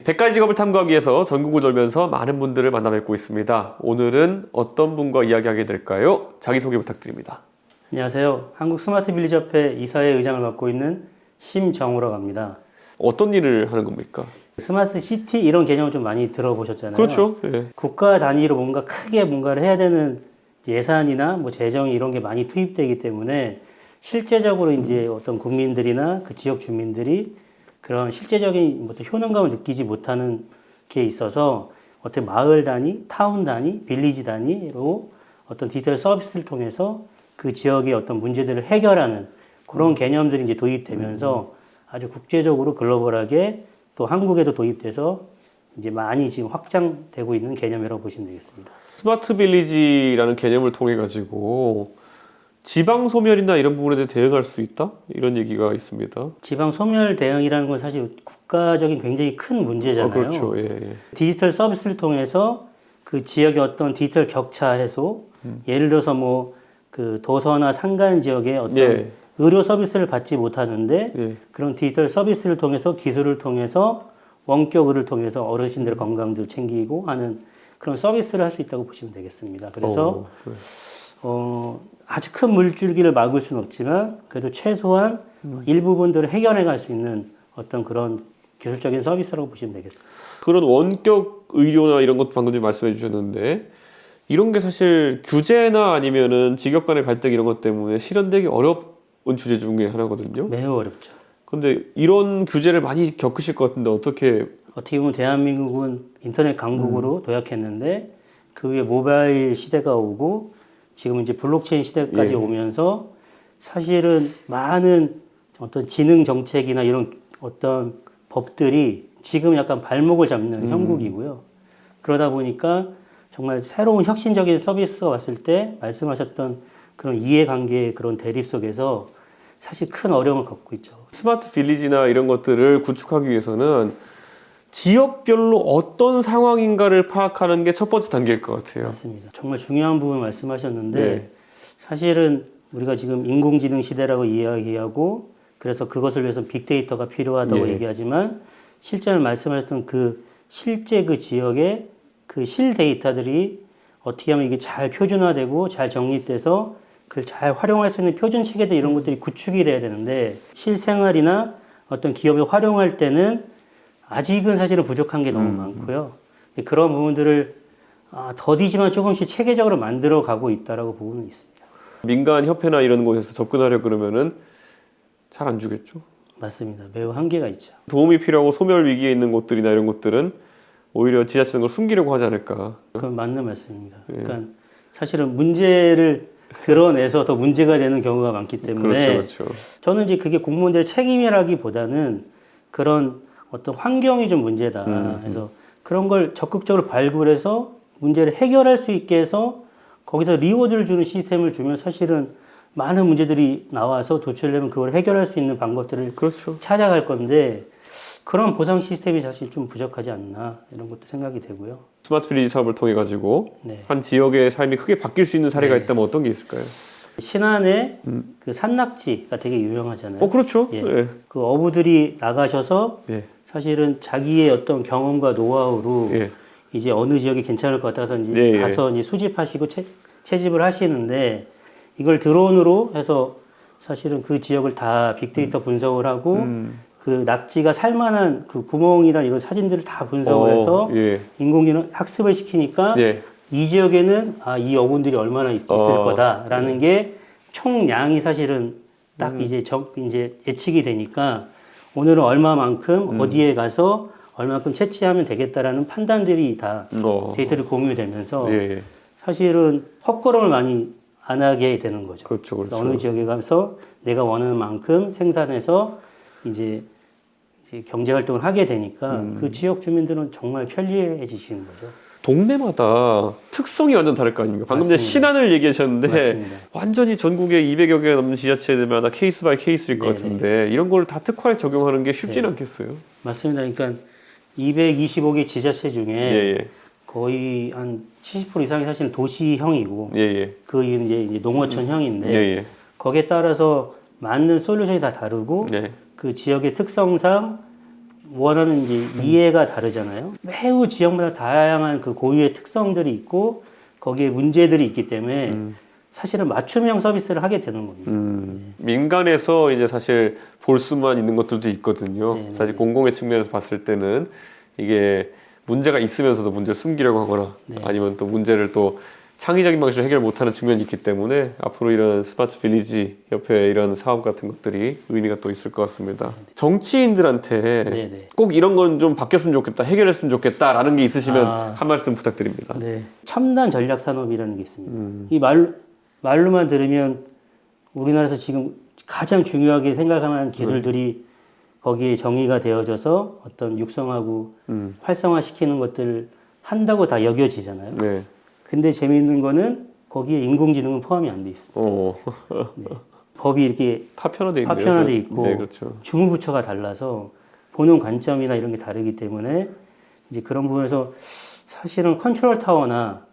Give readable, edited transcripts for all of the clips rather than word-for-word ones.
100가지 직업을 탐구하기 위해서 전국을 돌면서 많은 분들을 만나 뵙고 있습니다. 오늘은 어떤 분과 이야기하게 될까요? 자기소개 부탁드립니다. 안녕하세요. 한국 스마트 빌리지 협회 이사회 의장을 맡고 있는 심정우라고 합니다. 어떤 일을 하는 겁니까? 스마트 시티 이런 개념을 좀 많이 들어보셨잖아요. 그렇죠. 예. 국가 단위로 뭔가 크게 뭔가를 해야 되는 예산이나 뭐 재정이 이런 게 많이 투입되기 때문에 실제적으로 이제 어떤 국민들이나 그 지역 주민들이 그런 실제적인 어떤 효능감을 느끼지 못하는 게 있어서 어떤 마을 단위, 타운 단위, 빌리지 단위로 어떤 디지털 서비스를 통해서 그 지역의 어떤 문제들을 해결하는 그런 개념들이 이제 도입되면서 아주 국제적으로 글로벌하게 또 한국에도 도입돼서 이제 많이 지금 확장되고 있는 개념이라고 보시면 되겠습니다. 스마트 빌리지라는 개념을 통해 가지고 지방 소멸이나 이런 부분에 대해 대응할 수 있다? 이런 얘기가 있습니다. 지방 소멸 대응이라는 건 사실 국가적인 굉장히 큰 문제잖아요. 그렇죠. 예. 디지털 서비스를 통해서 그 지역의 어떤 디지털 격차 해소, 예를 들어서 뭐 그 도서나 산간 지역의 어떤 의료 서비스를 받지 못하는데 그런 디지털 서비스를 통해서 기술을 통해서 원격을 통해서 어르신들의 건강도 챙기고 하는 그런 서비스를 할 수 있다고 보시면 되겠습니다. 그래서 아주 큰 물줄기를 막을 수는 없지만 그래도 최소한 일부분들을 해결해 갈 수 있는 어떤 그런 기술적인 서비스라고 보시면 되겠습니다. 그런 원격 의료나 이런 것도 방금 좀 말씀해 주셨는데 이런 게 사실 규제나 아니면은 직역 간의 갈등 이런 것 때문에 실현되기 어려운 주제 중에 하나거든요. 매우 어렵죠. 근데 이런 규제를 많이 겪으실 것 같은데 어떻게 보면 대한민국은 인터넷 강국으로 도약했는데 그 위에 모바일 시대가 오고 지금 이제 블록체인 시대까지 오면서 사실은 많은 어떤 지능 정책이나 이런 어떤 법들이 지금 약간 발목을 잡는 형국이고요. 그러다 보니까 정말 새로운 혁신적인 서비스가 왔을 때 말씀하셨던 그런 이해관계의 그런 대립 속에서 사실 큰 어려움을 겪고 있죠. 스마트 빌리지나 이런 것들을 구축하기 위해서는 지역별로 어떤 상황인가를 파악하는 게 첫 번째 단계일 것 같아요. 맞습니다. 정말 중요한 부분 말씀하셨는데 사실은 우리가 지금 인공지능 시대라고 이야기하고 그래서 그것을 위해서 빅데이터가 필요하다고 얘기하지만 실제로 말씀하셨던 그 실제 그 지역의 그 실데이터들이 어떻게 하면 이게 잘 표준화되고 잘 정립돼서 그걸 잘 활용할 수 있는 표준 체계들 이런 것들이 구축이 돼야 되는데 실생활이나 어떤 기업에 활용할 때는 아직은 사실은 부족한 게 너무 많고요. 그런 부분들을 더디지만 조금씩 체계적으로 만들어 가고 있다라고 보고는 있습니다. 민간 협회나 이런 곳에서 접근하려 그러면은 잘 안 주겠죠. 맞습니다. 매우 한계가 있죠. 도움이 필요하고 소멸 위기에 있는 곳들이나 이런 곳들은 오히려 지자체는 걸 숨기려고 하지 않을까. 그건 맞는 말씀입니다. 그러니까 사실은 문제를 드러내서 더 문제가 되는 경우가 많기 때문에 그렇죠. 저는 이제 그게 공무원들의 책임이라기보다는 그런 어떤 환경이 좀 문제다. 그래서 그런 걸 적극적으로 발굴해서 문제를 해결할 수 있게 해서 거기서 리워드를 주는 시스템을 주면 사실은 많은 문제들이 나와서 도출되면 그걸 해결할 수 있는 방법들을 찾아갈 건데 그런 보상 시스템이 사실 좀 부족하지 않나 이런 것도 생각이 되고요. 스마트 빌리지 사업을 통해 가지고 한 지역의 삶이 크게 바뀔 수 있는 사례가 있다면 어떤 게 있을까요? 신안에 그 산낙지가 되게 유명하잖아요. 그렇죠. 그 어부들이 나가셔서 사실은 자기의 어떤 경험과 노하우로 이제 어느 지역이 괜찮을 것 같아서 이제 가서 이제 수집하시고 채집을 하시는데 이걸 드론으로 해서 사실은 그 지역을 다 빅데이터 분석을 하고 그 낙지가 살만한 그 구멍이나 이런 사진들을 다 분석을 해서 인공지능 학습을 시키니까 이 지역에는 이 어군들이 얼마나 있을 거다라는 게 총량이 사실은 딱 이제 예측이 되니까 오늘은 얼마만큼 어디에 가서 얼마만큼 채취하면 되겠다라는 판단들이 다 데이터를 공유되면서 사실은 헛걸음을 많이 안 하게 되는 거죠. 그렇죠. 어느 지역에 가서 내가 원하는 만큼 생산해서 이제 경제 활동을 하게 되니까 그 지역 주민들은 정말 편리해지시는 거죠. 동네마다 특성이 완전 다를 거 아닙니까? 방금 전에 신안을 얘기하셨는데 완전히 전국에 200여 개가 넘는 지자체들마다 케이스 바이 케이스일 것 같은데 이런 걸 다 특화에 적용하는 게 쉽지는 않겠어요? 맞습니다. 그러니까 225개 지자체 중에 거의 한 70% 이상이 사실은 도시형이고 그 이제 농어촌형인데 거기에 따라서 맞는 솔루션이 다 다르고 그 지역의 특성상 원하는 이제 이해가 다르잖아요. 매우 지역마다 다양한 그 고유의 특성들이 있고 거기에 문제들이 있기 때문에 사실은 맞춤형 서비스를 하게 되는 겁니다. 민간에서 이제 사실 볼 수만 있는 것들도 있거든요. 네네. 사실 공공의 측면에서 봤을 때는 이게 문제가 있으면서도 문제를 숨기려고 하거나 아니면 또 문제를 또 창의적인 방식으로 해결 못하는 측면이 있기 때문에 앞으로 이런 스마트 빌리지 옆에 이런 사업 같은 것들이 의미가 또 있을 것 같습니다. 정치인들한테 꼭 이런 건 좀 바뀌었으면 좋겠다, 해결했으면 좋겠다라는 게 있으시면 한 말씀 부탁드립니다. 네. 첨단 전략 산업이라는 게 있습니다. 이 말로만 들으면 우리나라에서 지금 가장 중요하게 생각하는 기술들이 거기에 정의가 되어져서 어떤 육성하고 활성화시키는 것들을 한다고 다 여겨지잖아요. 네. 근데 재미있는 거는 거기에 인공지능은 포함이 안 돼 있습니다. 네. 법이 이렇게 파편화돼 있고 네, 그렇죠. 주무부처가 달라서 보는 관점이나 이런 게 다르기 때문에 이제 그런 부분에서 사실은 컨트롤 타워나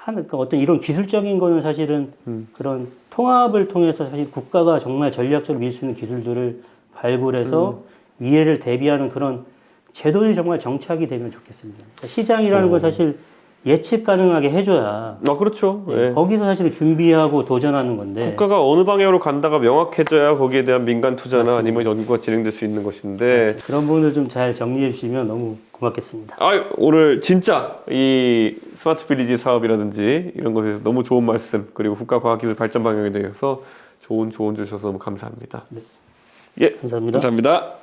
그러니까 어떤 이런 기술적인 거는 사실은 그런 통합을 통해서 사실 국가가 정말 전략적으로 밀 수 있는 기술들을 발굴해서 미래를 대비하는 그런 제도들이 정말 정착이 되면 좋겠습니다. 그러니까 시장이라는 건 사실 예측 가능하게 해줘야. 그렇죠. 네. 거기서 사실 준비하고 도전하는 건데. 국가가 어느 방향으로 간다가 명확해져야 거기에 대한 민간 투자나 맞습니다. 아니면 연구가 진행될 수 있는 것인데. 맞습니다. 그런 부분을 좀 잘 정리해 주시면 너무 고맙겠습니다. 오늘 진짜 이 스마트 빌리지 사업이라든지 이런 것에 대해서 너무 좋은 말씀 그리고 국가과학기술 발전 방향에 대해서 좋은 조언 주셔서 너무 감사합니다. 네. 예, 감사합니다. 감사합니다.